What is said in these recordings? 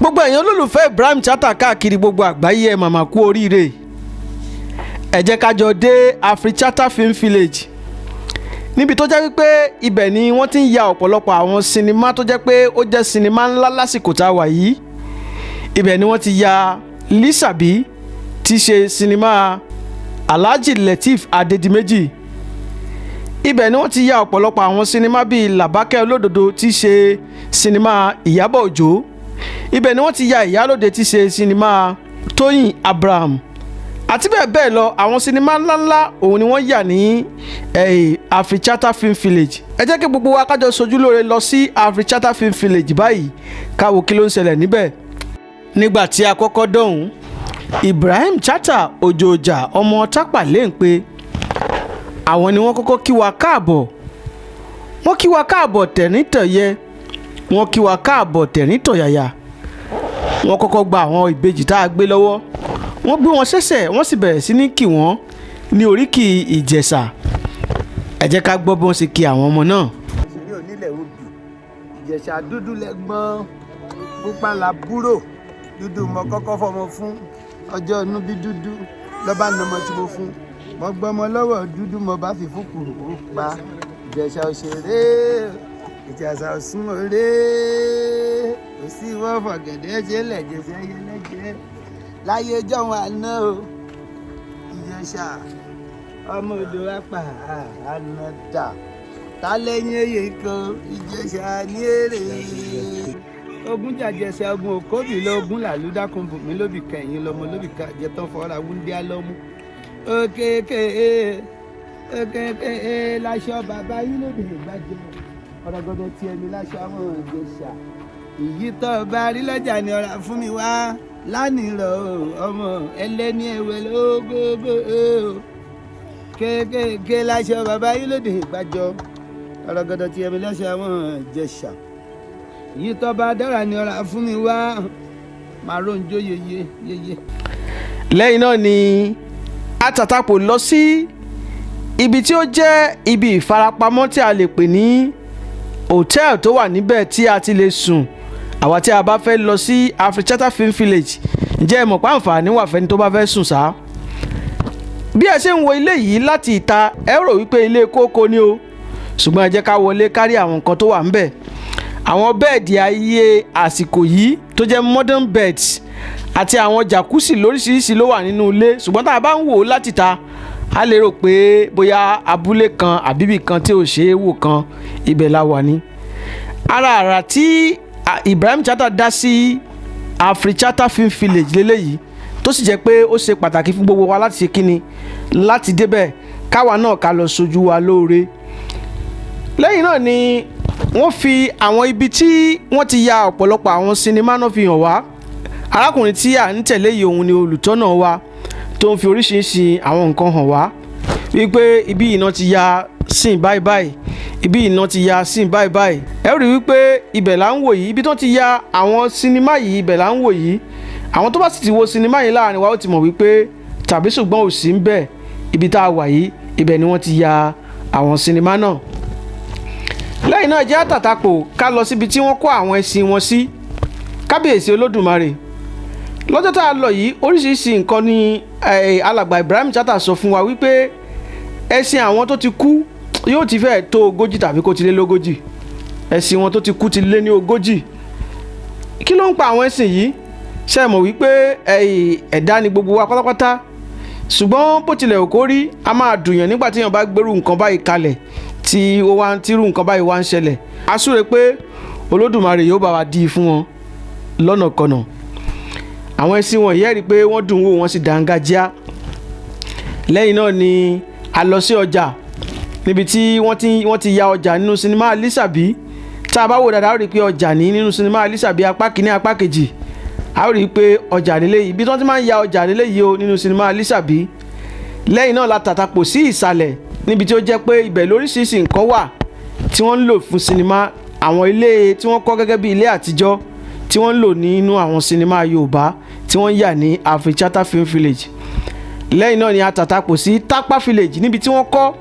gbogbo èèyàn olólùfẹ́ Ibrahim Chatta káàkiri gbogbo àgbáyé ẹ màmá kú oríire. Ẹ jẹ́ ká jọ dé AfriChatta Film Village níbi tó jẹ́ wípé ibẹ̀ ni wọ́n ti ń ya ọ̀pọ̀lọpọ̀ àwọn sinimá tó jẹ́ pé ó jẹ́ sinimá ńlá lásìkò tá a wà yìí. Ibẹ̀ ni wọ́n ti ya Lisabi tí ṣe sinimá Alhaji Lateef Adedimeji. Ibẹ̀ ni wọ́n ti ya ọ̀pọ̀lọpọ̀ àwọn sinimá bíi Làbákẹ́ Olódodo tí ṣe sinimá Ìyábọ̀ Òjó. Ibẹ̀ ni wọ́n ti ya Ìyálóde tí ṣe sinimá Tóyìn Abraham àti bẹ́ẹ̀ bẹ́ẹ̀ lọ. Àwọn sinimá ńláńlá òun ni wọ́n yà ní AfriChatta Film Village. Ẹ jẹ́ kí gbogbo wa kájọ sojú lóore lọ sí AfriChatta Film Village báyìí ká wo kí ló ń ṣẹlẹ̀ níbẹ̀. Nígbà tí a kọ́kọ́ dọ̀hún, Ibrahim Chatta Òjòjà ọmọ Tápà Léǹpé àwọn ni wọ́n kọ́kọ́ kí wa káàbọ̀. Wọ́n kí wa káàbọ̀ tẹ̀ríntọ̀yẹ, wọ́n kí wa káàbọ̀ tẹ̀ríntọ̀yàyà. Wọ́n kọ́kọ́ gba àwọn ìbejì tá a gbé lọ́wọ́, wọ́n gbé wọn sẹ́sẹ̀, wọ́n sì bẹ̀rẹ̀ sí ní kí wọ́n ní oríkì Ìjẹ̀ṣà. Ẹ jẹ́ ká gbọ́ bí wọ́n ṣe kí àwọn ọmọ náà. Òṣèré onílẹ̀ odò, Ìjẹ̀ṣà dúdú lẹ́gbọ́n, pupa làbúrò, dúdú mọ kọ́kọ́ fọmọ fún, ọjọ́ inú bí dúdú lọ́ba nàmọ tí mo fún, mo gbọ́mọ lọ́wọ́ dúdú mo bá fi fún kùrù pa. Ìjẹ̀ṣà òṣèré, Ìjẹ̀ṣà òsúnmọ́ré, kò sí wọ́n fọ̀gẹ̀dẹ̀ ṣe lẹ̀jẹ̀ṣẹ̀ yẹlẹ́jẹ̀ láyé jọ̀wọ́ àná o. Ìjẹ̀ṣà ọmọ odò apá ànádà ta lẹ́yìn èyí kan Ìjẹ̀ṣà ní èrè. Ogun jàjẹsẹ̀ ogun òkóbì lógún làlúdákun bùnmí lóbì kẹyìn lọmọ lóbì kájẹtàn fọra wúndíá lọmú. Òkèké láṣọ bàbá yín lóde ìgbàjọ ọ̀rọ̀gọ́dọ̀ tí ẹni láṣọ àwọn Ìjẹ̀ṣà. Ìyí tó bá rí lọ́jà ni ọ̀rá fún mi wá lánìírọ̀ ọmọ ẹlẹ́ni ẹ̀wẹ̀ lógógó. Kéékèèké láṣọ bàbá yín lóde ìgbàjọ ọ̀rọ̀gọ́dọ̀ tí ẹni láṣọ àwọn Ìjẹ̀ṣà. Ìyí tó bá dára ni ọ̀rá fún mi wá máa ronjó yeye. Lẹ́yìn náà ni Àtàtàpò lọ sí ibi tí ó jẹ́ ibi ìfarapamọ́ tí a lè pè ní hòtẹ́ẹ̀lì tó wà níbẹ̀ tí a ti lè sùn àwa tí a bá fẹ́ lọ sí AfriChatta Film Village. Ǹjẹ́ ẹ mọ̀ pé àǹfààní wà fẹ́ni tó bá fẹ́ sùn sá? Bí ẹ ṣe ń wo ilé yìí láti ìta ẹ rò wípé ilé kókó ni o, ṣùgbọ́n ẹ jẹ́ ká wọlé kárí àwọn nǹkan tó wà ńbẹ̀. Àwọn bẹ́ẹ̀dì ayé àsìkò yìí tó jẹ́ modern beds àti àwọn jacuzzi lóríṣiríṣi ló wà nínú ilé, ṣùgbọ́n tá a bá ń wò ó láti ta a lè rò pé bóyá abúlé kan àbíbì kan tí ò ṣe é wò kan ibẹ̀ la wà ní. Ara àrà tí Ibrahim Chatta dá sí AfriChatta Film Village lélẹ́yìí tó sì jẹ́ pé ó ṣe pàtàkì fún gbogbo wa láti ṣe kíni láti débẹ̀ káwa náà ká lọ sojú wa lóore. Lẹ́yìn náà ni wọ́n fi àwọn ibi tí wọ́n ti ya ọ̀pọ̀lọpọ̀ àwọn sinimá náà fi hàn wá. Arákùnrin tí à ń tẹ̀lé yìí òun ni olùtọ́nà wa tó ń fi oríṣiríṣi àwọn nǹkan hàn wá wípé ibi iná ti ya scene báyìí báyìí, ibi iná ti ya scene báyìí báyìí. Ẹ rí wípé ibẹ̀ là ń wò yìí, ibi tó ti ya àwọn sinimá yìí ibẹ̀ là ń wò yìí. Àwọn tó bá sì ti wo sinimá yìí láàrin wa ó ti mọ̀ wípé tàbí ṣùgbọ́n ò sí ń bẹ̀. Ibi tá a wà yìí ibẹ̀ ni wọ́n ti ya àwọn sinimá náà. Lẹ́yìn náà jẹ́ Àtàtàpò ká lọ síbi tí wọ́n kó àwọn ẹṣin wọn sí. Kábíyèsí Olódùmarè. Lọ́jọ́ tá a lọ yìí oríṣiríṣi nǹkan ni alàgbà Ibrahim Chatta sọ fún wa wípé ẹṣin àwọn tó ti kú yóò ti fẹ́ tó 40 tàbí kó ti lé lógójì. Ẹṣin wọn tó ti kú ti lé ní 40. Kí ló ń pa àwọn ẹṣin yìí? Ṣé mọ̀ wípé ẹ̀dá ni gbogbo wa pátápátá, ṣùgbọ́n bó tilẹ̀ ò kó rí a máa dùnyàn nígbà tí èèyàn bá gbèrú nǹkan báyìí kalẹ̀ tí ó wá ń tírú nǹkan báyìí wá ń ṣẹlẹ̀. A súre pé Olódùmarè yóò bá wa dí fún wọn lọ́nà kọ̀nà. Àwọn ẹṣin wọ̀nyí ẹ rí pé wọ́n dùn wò wọ́n sì dángájíá. Lẹ́yìn náà ni a lọ sí ọjà níbi tí wọ́n ti ya ọjà nínú sinimá Lisabi. Tá a bá wò dáadáa ó rí pé ọjà ní nínú sinimá Lisabi apá kìíní apá kejì. A ó rí pé ọjà lélẹ́yìí ibi tí wọ́n ti máa ń ya ọjà lélẹ́yìí o nínú sinimá Lisabi. Lẹ́yìn náà la tàtàpò sí ìsàlẹ̀ níbi tí ó jẹ́ pé ibẹ̀ lóríṣiríṣi nǹkan wà tí wọ́n ń lò fún sinimá. Àwọn ilé tí wọ́n kọ́ gẹ́gẹ́ bí ilé àtijọ́ tí wọ́n ń lò nínú àwọn sinimá Yorùbá tí wọ́n yà ní AfriChatta Film Village. Lẹ́yìn náà ni a tàtàpò sí Tápà Village níbi tí wọ́n kọ́.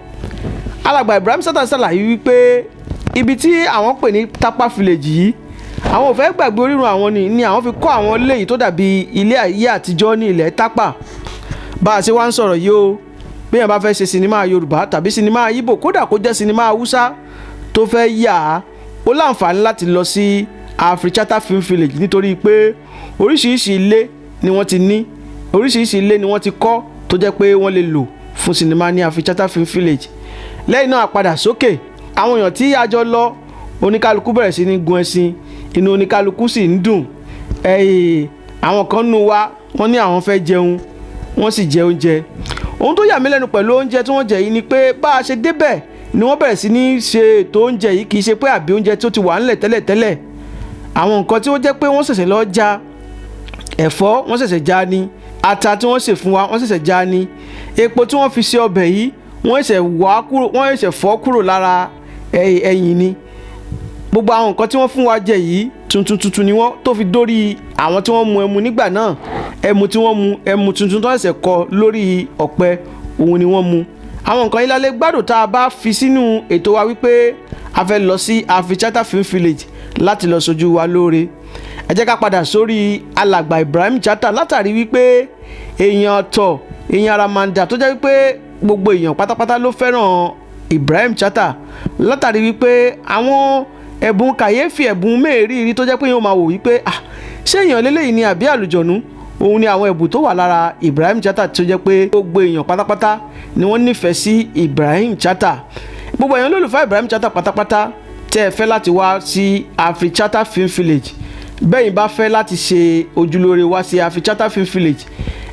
Alàgbà Ibrahim Chatta ṣàlàyé wípé ibi tí àwọn pè ní Tápà Village yìí àwọn ò fẹ́ gbàgbé orírun àwọn ni àwọn fi kọ́ àwọn ilé yìí tó dàbí ilé ayé àtijọ́ ní ilẹ̀ tápà. Bá a ṣe wá ń sọ̀rọ̀ yìí o, bí èèyàn bá fẹ́ ṣe sinimá Yorùbá tàbí sinimá Ìgbò, kódà kó jẹ́ sinimá Haúsá tó fẹ́ yà á, ó láǹfààní láti lọ sí Africhata Film Village, nítorí pé oríṣiríṣi ilé ni wọ́n ti ní, oríṣiríṣi ilé ni wọ́n ti kọ́ tó jẹ́ pé wọ́n lè lò fún sinimá ní Africhata Film Village. Lẹ́yìn náà a padà sókè, àwọn èèyàn tí a jọ lọ, oníkálukú bẹ̀rẹ̀ sí ní gun ẹṣin, inú oníkálukú sì ń dùn. Àwọn kan nù wa wọ́n ní àwọn fẹ́ jẹun, wọ́n sì jẹ oúnjẹ. Ohun tó yà mí lẹ́nu pẹ̀lú oúnjẹ tí wọ́n jẹ yìí ni pé bá a ṣe débẹ̀ ni wọ́n bẹ̀rẹ̀ sí ní ṣe ètò oúnjẹ yìí, kì í ṣe pé àbí oúnjẹ tó ti wà ńlẹ̀ tẹ́lẹ̀tẹ́lẹ̀. Àwọn nǹkan tí wọ́n jẹ́ pé wọ́n ṣẹ̀ṣẹ̀ lọ já, ẹ̀fọ́ wọ́n ṣẹ̀ṣẹ̀ já ní, ata tí wọ́n ṣe fún wa wọ́n ṣẹ̀ṣẹ̀ já ní, epo tí wọ́n fi ṣe ọbẹ̀ yìí wọ́n ṣẹ̀ṣẹ̀ fọ́ kúrò lára ẹ̀yìn ni. Gbogbo àwọn nǹkan tí wọ́n fún wa jẹ yìí tuntun ni wọ́n, tó fi dórí àwọn tí wọ́n mu ẹmu nígbà náà, ẹmu tí wọ́n mu, ẹmu tuntun tó ṣẹ̀ṣẹ̀ kọ lórí ọ̀pẹ, òun ni wọ́n mu. Àwọn nǹkan yìí la lè gbádùn tá a bá fi sínú ètò wa wípé a fẹ́ lọ sí Africhata Film Village láti lọ sojú wa lóore. Ẹ jẹ́ ká padà sórí alàgbà Ibrahim Chatta, látàrí wípé èèyàn ọ̀tọ̀, èèyàn àràmàǹdà tó jẹ́ wípé gbogbo èèyàn pátápátá ló fẹ́ràn Ibrahim Chatta, látàrí wípé àwọn ẹ̀bùn kàyéfì, ẹ̀bùn mẹ́rìírí tó jẹ́ pé yóò máa wò wípé ṣé èèyàn lélẹ́yìí ni àbí àlùjọ̀nú. Òun ni àwọn ẹ̀bùn tó wà lára Ibrahim Chatta tó jẹ́ pé gbogbo èèyàn pátápátá ni wọ́n nífẹ̀ẹ́ sí Ibrahim Chatta. Gbogbo èèyàn lólùfẹ́ Ibrahim Chatta pátápátá tẹ́ ẹ fẹ́ láti wá sí Africhata Film Village, bẹ́yìn bá fẹ́ láti ṣe ojúlóore wá sí Africhata Film Village,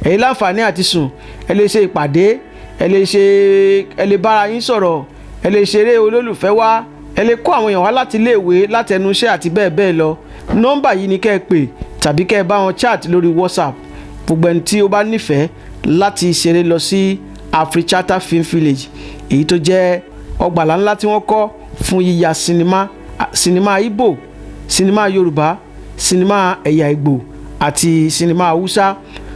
ẹ̀yin láǹfààní àti sùn, ẹ lè ṣe ìpàdé, ẹ lè bára yín sọ̀rọ̀, ẹ lè ṣeré olólùfẹ́ wá, ẹ lè kó àwọn èèyàn wá láti iléèwé, láti ẹnu iṣẹ́ àti bẹ́ẹ̀ bẹ́ẹ̀ lọ. Nọ́mbà yìí ni kẹ́ ẹ pè tàbí kẹ́ ẹ bá wọn chat lórí WhatsApp. Gbogbo ẹni tí ó bá nífẹ̀ẹ́ láti ṣeré lọ sí Africhata Film Village, èyí tó jẹ́ ọgbàlá ńlá tí wọ́n kọ́ fún yíya sinimá Ìgbò, sinimá Yorùbá, sinimá ẹ̀yà Ìgbò àti sinimá Haúsá.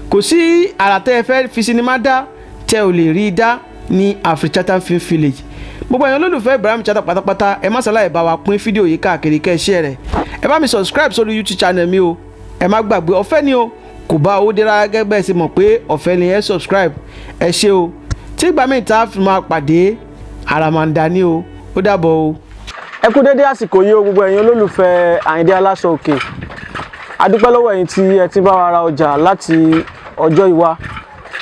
Kò sí àrà tẹ́ ẹ fẹ́ fi sinimá dá tẹ́ ò lè rí dá ní Africhata Film Village. Gbogbo èèyàn olólùfẹ́ Ibrahim Chatta pátápátá, ẹ má ṣàlàyé bá wa pín fídíò yìí káàkiri, kẹ́ ẹ share rẹ̀. Ẹ bá mi subscribe sórí YouTube channel mi o, ẹ má gbàgbé ọ̀fẹ́ ni o, kò bá owó dé rárá, gẹ́gẹ́ bẹ́ẹ̀ ṣe mọ̀ pé ọ̀fẹ́ ni ẹ subscribe. Ẹ ṣé o, tí ìgbà míì tá a fi máa pàdé, àràmàǹdà ni o, ó dàbọ̀ o. Ẹ kú dédé àsìkò yìí o, gbogbo èèyàn olólùfẹ́ Àyìndé Aláṣọ Òkè. A dúpẹ́ lọ́wọ́ ẹ̀yin tí ẹ ti bá wa ra ọjà láti ọjọ́ ìwá.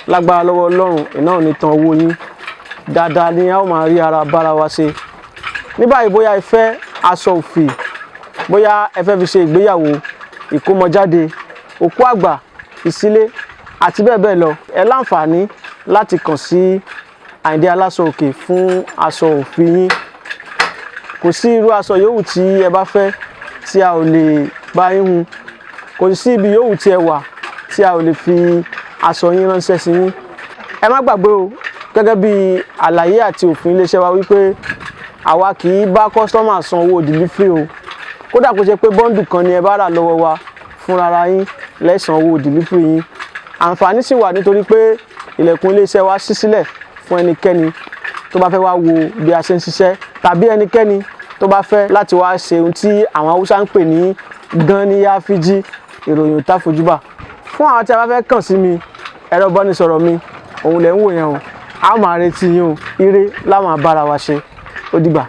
Lágbára lọ́wọ́ Ọlọ́run, iná ò ní tán owó yín. Dáadáa ni a ó máa rí ara bára wa ṣe. Ní báyìí, bóyá ẹ fẹ́ aṣọ òfì, bóyá ẹ fẹ́ fi ṣe ìgbéyàwó, ìkómọjáde, òkú àgbà, ìsílé àti bẹ́ẹ̀ bẹ́ẹ̀ lọ, ẹ láǹfààní láti kàn sí Àyìndé Aláṣọ Òkè fún aṣọ òfì yín. Kò sí irú aṣọ yòówù tí ẹ bá fẹ́ tí a ò lè bá yín hun. Kò sí ibi yòówù tí ẹ wà tí a ò lè fi aṣọ yín ránṣẹ́ sí yín. Ẹ má gbàgbé o, gẹ́gẹ́ bí àlàyé àti òfin iléeṣẹ́ wa wípé àwa kì í bá kọ́sítọ́mà san owó delivery o. Kódà kó ṣe pé bọ́ńdù kan ni ẹ bá rà lọ́wọ́ wa, fúnra yín lẹ́san owó delivery yín. Àǹfààní sì wà nítorí pé ilẹ̀kùn iléeṣẹ́ wa ṣí sílẹ̀ fún ẹnikẹ́ni tó bá fẹ́ wá wo bí a ṣe ń ṣiṣẹ́, tàbí ẹnikẹ́ni tó bá fẹ́ láti wá ṣe ohun tí àwọn Haúsá ń pè ní Ganiya Fiji, ìròyìn òtá fojúbà. Fún àwọn tí a bá fẹ́ kàn sí mi, ẹ̀rọ ìbánisọ̀rọ̀ mi, òun lẹ̀ ń wò yẹn o. A máa retí yín o, ire la máa bára wa ṣe. Ó dìgbà.